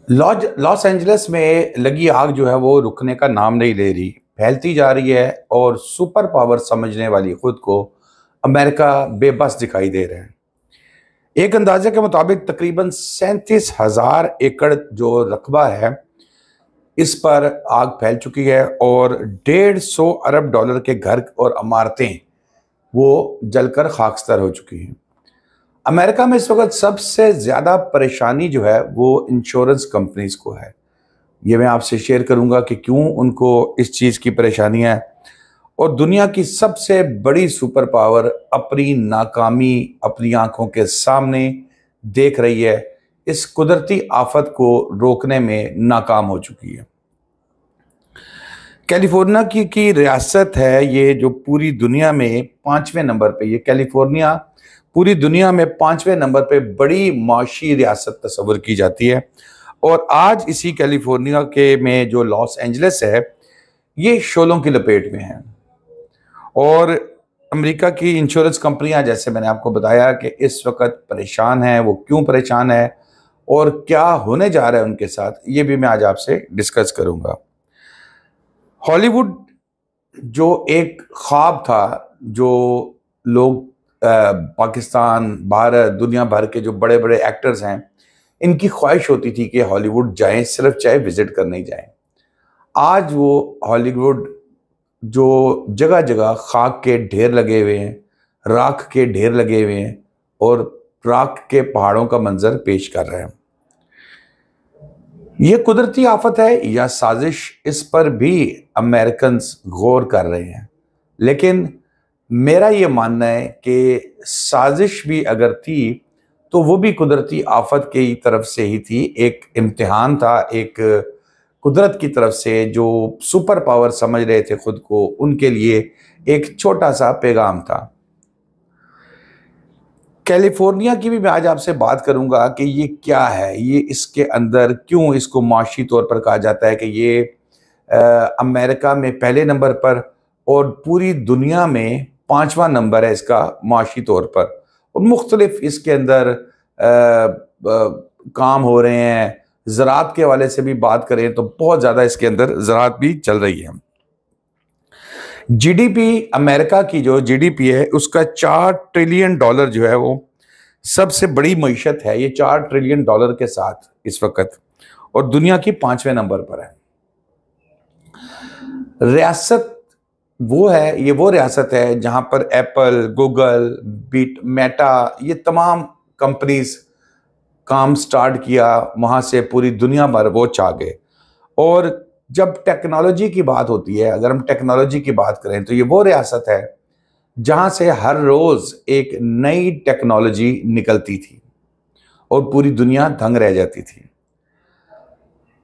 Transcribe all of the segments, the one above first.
Los Angeles में लगी आग जो है वो रुकने का नाम नहीं ले रही, फैलती जा रही है और सुपर पावर समझने वाली खुद को अमेरिका बेबस दिखाई दे रहे हैं। एक अंदाजे के मुताबिक तकरीबन 37,000 एकड़ जो रकबा है, इस पर आग फैल चुकी है और 150 अरब डॉलर के घर और इमारतें वो जलकर खाकस्तर हो चुकी हैं। अमेरिका में इस वक्त सबसे ज्यादा परेशानी जो है वो इंश्योरेंस कंपनीज को है। ये मैं आपसे शेयर करूंगा कि क्यों उनको इस चीज की परेशानी है। और दुनिया की सबसे बड़ी सुपर पावर अपनी नाकामी अपनी आंखों के सामने देख रही है, इस कुदरती आफत को रोकने में नाकाम हो चुकी है। कैलिफोर्निया की रियासत है ये, जो पूरी दुनिया में 5वें नंबर पे, ये कैलिफोर्निया पूरी दुनिया में 5वें नंबर पे बड़ी माशी रियासत तस्वर की जाती है। और आज इसी कैलिफोर्निया के में जो लॉस एंजलिस है, ये शोलों की लपेट में है। और अमेरिका की इंश्योरेंस कंपनियां, जैसे मैंने आपको बताया कि इस वक्त परेशान है, वो क्यों परेशान है और क्या होने जा रहा है उनके साथ, ये भी मैं आज आपसे डिस्कस करूंगा। हॉलीवुड जो एक ख्वाब था, जो लोग पाकिस्तान, भारत, दुनिया भर के जो बड़े बड़े एक्टर्स हैं, इनकी ख्वाहिश होती थी कि हॉलीवुड जाएं, सिर्फ चाहे विजिट करने ही जाएं। आज वो हॉलीवुड जो जगह जगह खाक के ढेर लगे हुए हैं, राख के ढेर लगे हुए हैं और राख के पहाड़ों का मंजर पेश कर रहे हैं। ये कुदरती आफत है या साजिश, इस पर भी अमेरिकन गौर कर रहे हैं। लेकिन मेरा ये मानना है कि साजिश भी अगर थी तो वो भी कुदरती आफत की तरफ से ही थी। एक इम्तिहान था, एक कुदरत की तरफ से, जो सुपर पावर समझ रहे थे खुद को, उनके लिए एक छोटा सा पैगाम था। कैलिफोर्निया की भी मैं आज आपसे बात करूंगा कि ये क्या है, ये इसके अंदर क्यों इसको माशी तौर पर कहा जाता है कि ये अमेरिका में पहले नंबर पर और पूरी दुनिया में 5वां नंबर है इसका माशी तौर पर। और मुख्तलिफ इसके अंदर काम हो रहे हैं। ज़राअत के हवाले से भी बात करें तो बहुत ज़्यादा इसके अंदर ज़राअत भी चल रही है। जीडीपी, अमेरिका की जो जीडीपी है उसका 4 ट्रिलियन डॉलर जो है वो सबसे बड़ी मईशत है, ये 4 ट्रिलियन डॉलर के साथ इस वक्त, और दुनिया की 5वें नंबर पर है। रियासत वो है, ये वो रियासत है जहां पर एप्पल, गूगल, मेटा, ये तमाम कंपनीज काम स्टार्ट किया, वहां से पूरी दुनिया भर वो छा गए। और जब टेक्नोलॉजी की बात होती है, अगर हम टेक्नोलॉजी की बात करें तो ये वो रियासत है जहां से हर रोज एक नई टेक्नोलॉजी निकलती थी और पूरी दुनिया दंग रह जाती थी।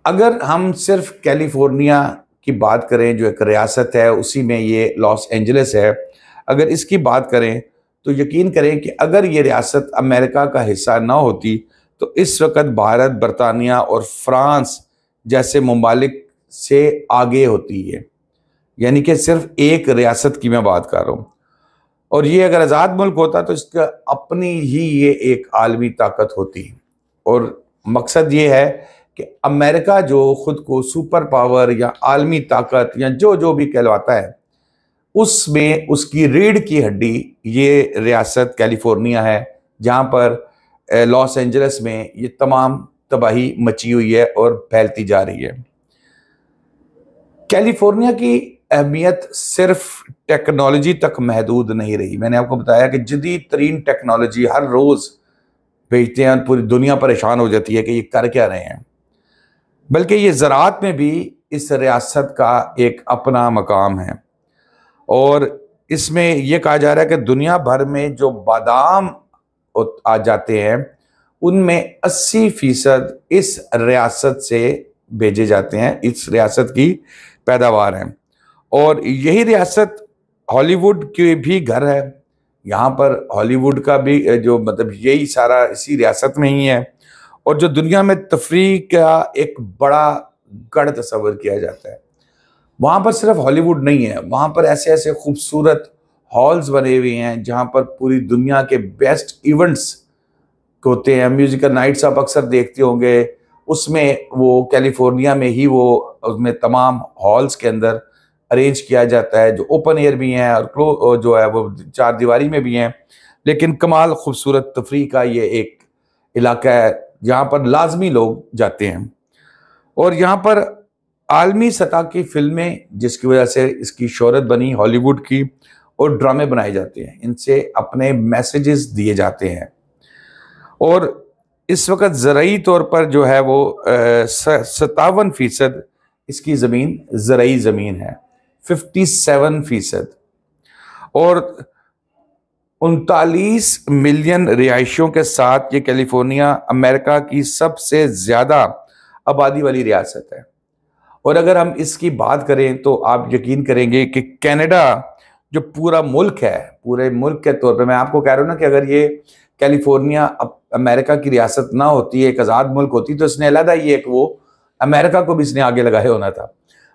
अगर हम सिर्फ कैलिफोर्निया की बात करें, जो एक रियासत है, उसी में ये लॉस एंजलिस है, अगर इसकी बात करें तो यकीन करें कि अगर ये रियासत अमेरिका का हिस्सा ना होती तो इस वक्त भारत, बरतानिया और फ्रांस जैसे ममालिक से आगे होती है। यानी कि सिर्फ एक रियासत की मैं बात कर रहा हूँ। और ये अगर आज़ाद मुल्क होता तो इसका अपनी ही ये एक आलमी ताकत होती। और मकसद ये है कि अमेरिका जो खुद को सुपर पावर या आलमी ताकत या जो जो भी कहलवाता है, उसमें उसकी रीढ़ की हड्डी ये रियासत कैलिफोर्निया है, जहाँ पर लॉस एंजलिस में ये तमाम तबाही मची हुई है और फैलती जा रही है। कैलिफोर्निया की अहमियत सिर्फ टेक्नोलॉजी तक महदूद नहीं रही। मैंने आपको बताया कि जदीद तरीन टेक्नोलॉजी हर रोज भेजते हैं, पूरी दुनिया परेशान हो जाती है कि ये कर क्या रहे हैं। बल्कि ये ज़राअत में भी इस रियासत का एक अपना मकाम है। और इसमें यह कहा जा रहा है कि दुनिया भर में जो बादाम आ जाते हैं उनमें 80% इस रियासत से भेजे जाते हैं, इस रियासत की पैदावार है। और यही रियासत हॉलीवुड के भी घर है। यहाँ पर हॉलीवुड का भी जो मतलब यही सारा इसी रियासत में ही है। और जो दुनिया में तफरीह का एक बड़ा गढ़ तस्वर किया जाता है, वहाँ पर सिर्फ हॉलीवुड नहीं है, वहाँ पर ऐसे ऐसे खूबसूरत हॉल्स बने हुए हैं जहाँ पर पूरी दुनिया के बेस्ट इवेंट्स होते हैं। म्यूजिकल नाइट्स आप अक्सर देखते होंगे, उसमें वो कैलिफोर्निया में ही वो उसमें तमाम हॉल्स के अंदर अरेंज किया जाता है, जो ओपन एयर भी हैं और जो है वो चार दीवारी में भी हैं। लेकिन कमाल खूबसूरत तफरी का ये एक इलाका है जहाँ पर लाजमी लोग जाते हैं। और यहाँ पर आलमी सतह की फिल्में, जिसकी वजह से इसकी शोहरत बनी हॉलीवुड की, और ड्रामे बनाए जाते हैं, इनसे अपने मैसेजेस दिए जाते हैं। और इस वक्त ज़राई तौर पर जो है वो 57% इसकी ज़मीन ज़राई ज़मीन है, 57%। और 39 मिलियन रिहायशियों के साथ ये कैलिफोर्निया अमेरिका की सबसे ज़्यादा आबादी वाली रियासत है। और अगर हम इसकी बात करें तो आप यकीन करेंगे कि कनाडा जो पूरा मुल्क है, पूरे मुल्क के तौर पे मैं आपको कह रहा हूँ ना कि अगर ये कैलिफोर्निया अमेरिका की रियासत ना होती, एक आज़ाद मुल्क होती, तो इसने अलग ही एक वो अमेरिका को भी इसने आगे लगाए होना था।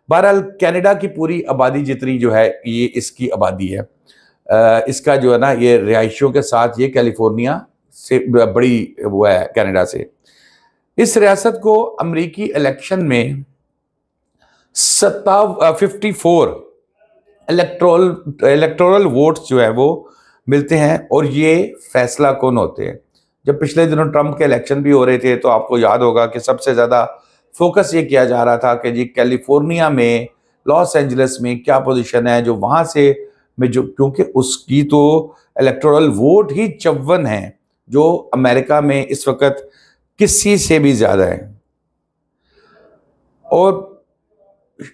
बहरहाल कनाडा की पूरी आबादी जितनी जो है ये इसकी आबादी है। इसका जो है ना ये रिहायशियों के साथ ये कैलिफोर्निया से बड़ी वो है कनाडा से। इस रियासत को अमेरिकी इलेक्शन में 54 इलेक्टोरल वोट्स जो है वो मिलते हैं। और ये फैसला कौन होते हैं। जब पिछले दिनों ट्रंप के इलेक्शन भी हो रहे थे तो आपको याद होगा कि सबसे ज़्यादा फोकस ये किया जा रहा था कि जी कैलिफोर्निया में, लॉस एंजलिस में क्या पोजीशन है, जो वहाँ से में जो, क्योंकि उसकी तो इलेक्टोरल वोट ही 54 हैं, जो अमेरिका में इस वक्त किसी से भी ज़्यादा है। और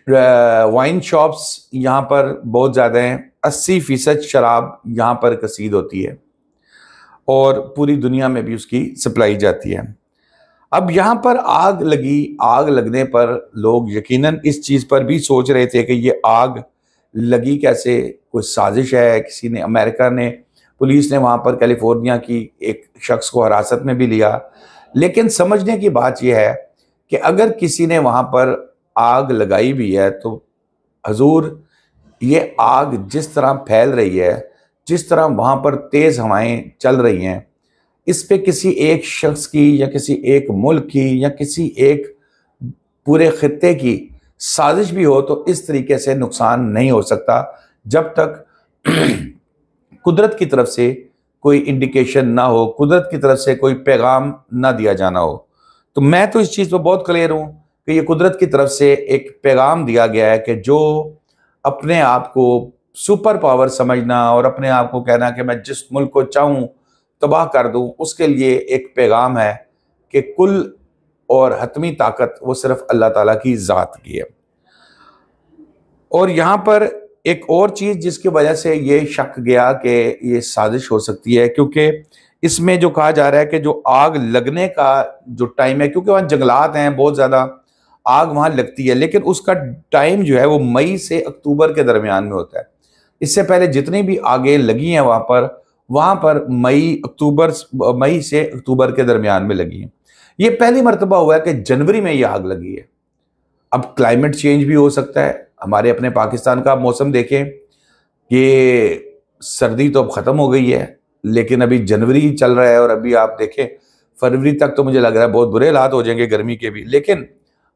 वाइन शॉप्स यहाँ पर बहुत ज़्यादा हैं, 80% शराब यहाँ पर कसीद होती है और पूरी दुनिया में भी उसकी सप्लाई जाती है। अब यहाँ पर आग लगी, आग लगने पर लोग यकीनन इस चीज़ पर भी सोच रहे थे कि ये आग लगी कैसे, कोई साजिश है, किसी ने, अमेरिका ने, पुलिस ने वहाँ पर कैलिफोर्निया की एक शख्स को हिरासत में भी लिया। लेकिन समझने की बात यह है कि अगर किसी ने वहाँ पर आग लगाई भी है तो हजूर, ये आग जिस तरह फैल रही है, जिस तरह वहाँ पर तेज़ हवाएं चल रही हैं, इस पे किसी एक शख्स की या किसी एक मुल्क की या किसी एक पूरे खित्ते की साजिश भी हो तो इस तरीके से नुकसान नहीं हो सकता जब तक कुदरत की तरफ से कोई इंडिकेशन ना हो, कुदरत की तरफ से कोई पैगाम ना दिया जाना हो। तो मैं तो इस चीज़ पर बहुत क्लियर हूँ कि ये कुदरत की तरफ से एक पैगाम दिया गया है कि जो अपने आप को सुपर पावर समझना और अपने आप को कहना कि मैं जिस मुल्क को चाहूँ तबाह कर दूँ, उसके लिए एक पैगाम है कि कुल और हतमी ताकत वो सिर्फ अल्लाह ताला की ज़ात की है। और यहाँ पर एक और चीज़ जिसकी वजह से ये शक गया कि ये साजिश हो सकती है, क्योंकि इसमें जो कहा जा रहा है कि जो आग लगने का जो टाइम है, क्योंकि वहाँ जंगलात हैं, बहुत ज़्यादा आग वहाँ लगती है, लेकिन उसका टाइम जो है वो मई से अक्टूबर के दरमियान में होता है। इससे पहले जितनी भी आगें लगी हैं वहाँ पर मई से अक्टूबर के दरमियान में लगी हैं। ये पहली मरतबा हुआ है कि जनवरी में ये आग लगी है। अब क्लाइमेट चेंज भी हो सकता है। हमारे अपने पाकिस्तान का मौसम देखें, ये सर्दी तो अब ख़त्म हो गई है, लेकिन अभी जनवरी चल रहा है और अभी आप देखें फरवरी तक तो मुझे लग रहा है बहुत बुरे हालात हो जाएंगे गर्मी के भी। लेकिन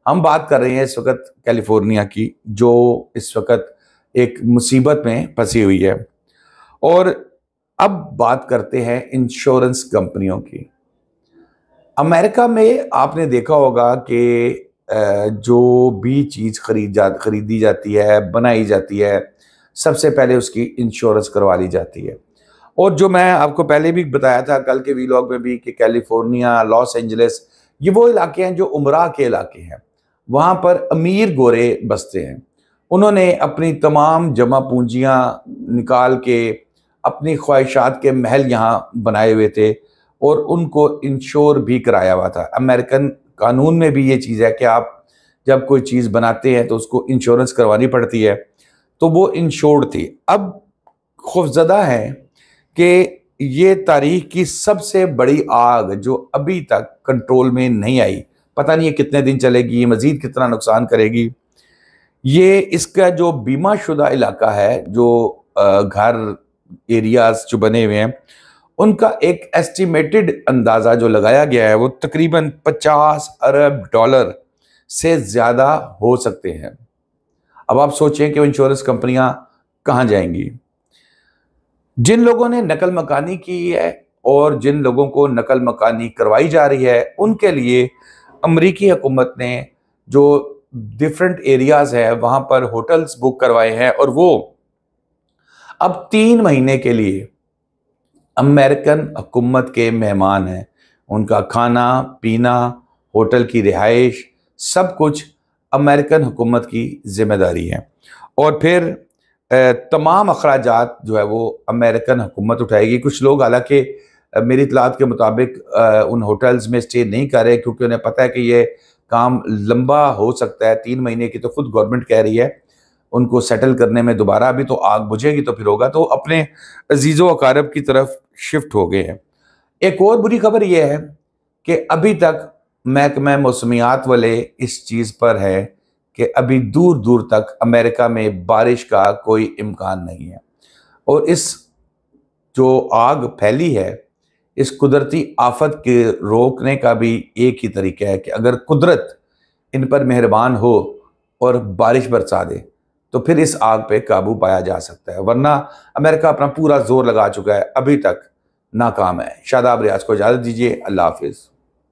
हम बात कर रहे हैं इस वक्त कैलिफोर्निया की, जो इस वक्त एक मुसीबत में फंसी हुई है। और अब बात करते हैं इंश्योरेंस कंपनियों की। अमेरिका में आपने देखा होगा कि जो भी चीज़ खरीदी जाती है, बनाई जाती है, सबसे पहले उसकी इंश्योरेंस करवा ली जाती है। और जो मैं आपको पहले भी बताया था कल के वीलॉग में भी कि कैलिफोर्निया, लॉस एंजलिस, ये वो इलाके हैं जो उमरा के इलाके हैं। वहाँ पर अमीर गोरे बसते हैं। उन्होंने अपनी तमाम जमा पूंजियाँ निकाल के अपनी ख्वाहिशात के महल यहाँ बनाए हुए थे और उनको इंश्योर भी कराया हुआ था। अमेरिकन कानून में भी ये चीज़ है कि आप जब कोई चीज़ बनाते हैं तो उसको इंश्योरेंस करवानी पड़ती है, तो वो इंश्योर्ड थी। अब खौफजदा है कि ये तारीख की सबसे बड़ी आग जो अभी तक कंट्रोल में नहीं आई, पता नहीं ये कितने दिन चलेगी, मज़ीद कितना नुकसान करेगी। ये इसका जो बीमा शुदा इलाका है, जो घर एरियाज जो बने हुए हैं, उनका एक एस्टिमेटेड अंदाज़ा जो लगाया गया है वो तकरीबन 50 अरब डॉलर से ज़्यादा हो सकते हैं। अब आप सोचें कि वो इंश्योरेंस कंपनियां कहाँ जाएंगी। जिन लोगों ने नकल मकानी की है और जिन लोगों को नकल मकानी करवाई जा रही है, उनके लिए अमरीकी हुकूमत ने जो डिफरेंट एरियाज है वहां पर होटल्स बुक करवाए हैं और वो अब 3 महीने के लिए अमेरिकन हुकूमत के मेहमान हैं। उनका खाना पीना, होटल की रिहाइश, सब कुछ अमेरिकन हुकूमत की जिम्मेदारी है। और फिर तमाम अखराजात जो है वो अमेरिकन हुकूमत उठाएगी। कुछ लोग हालांकि मेरी इतलात के मुताबिक उन होटल्स में स्टे नहीं कर रहे क्योंकि उन्हें पता है कि ये काम लंबा हो सकता है। 3 महीने की तो खुद गवर्नमेंट कह रही है, उनको सेटल करने में दोबारा अभी तो आग बुझेगी तो फिर होगा, तो अपने अजीज़ो अकारब की तरफ शिफ्ट हो गए हैं। एक और बुरी खबर यह है कि अभी तक महकमा मौसमियात वाले इस चीज़ पर है कि अभी दूर दूर तक अमेरिका में बारिश का कोई इम्कान नहीं है। और इस जो आग फैली है, इस कुदरती आफत के रोकने का भी एक ही तरीका है कि अगर कुदरत इन पर मेहरबान हो और बारिश बरसा दे तो फिर इस आग पे काबू पाया जा सकता है, वरना अमेरिका अपना पूरा जोर लगा चुका है, अभी तक नाकाम है। शादाब रियाज को इजाज़त दीजिए। अल्लाह हाफिज़।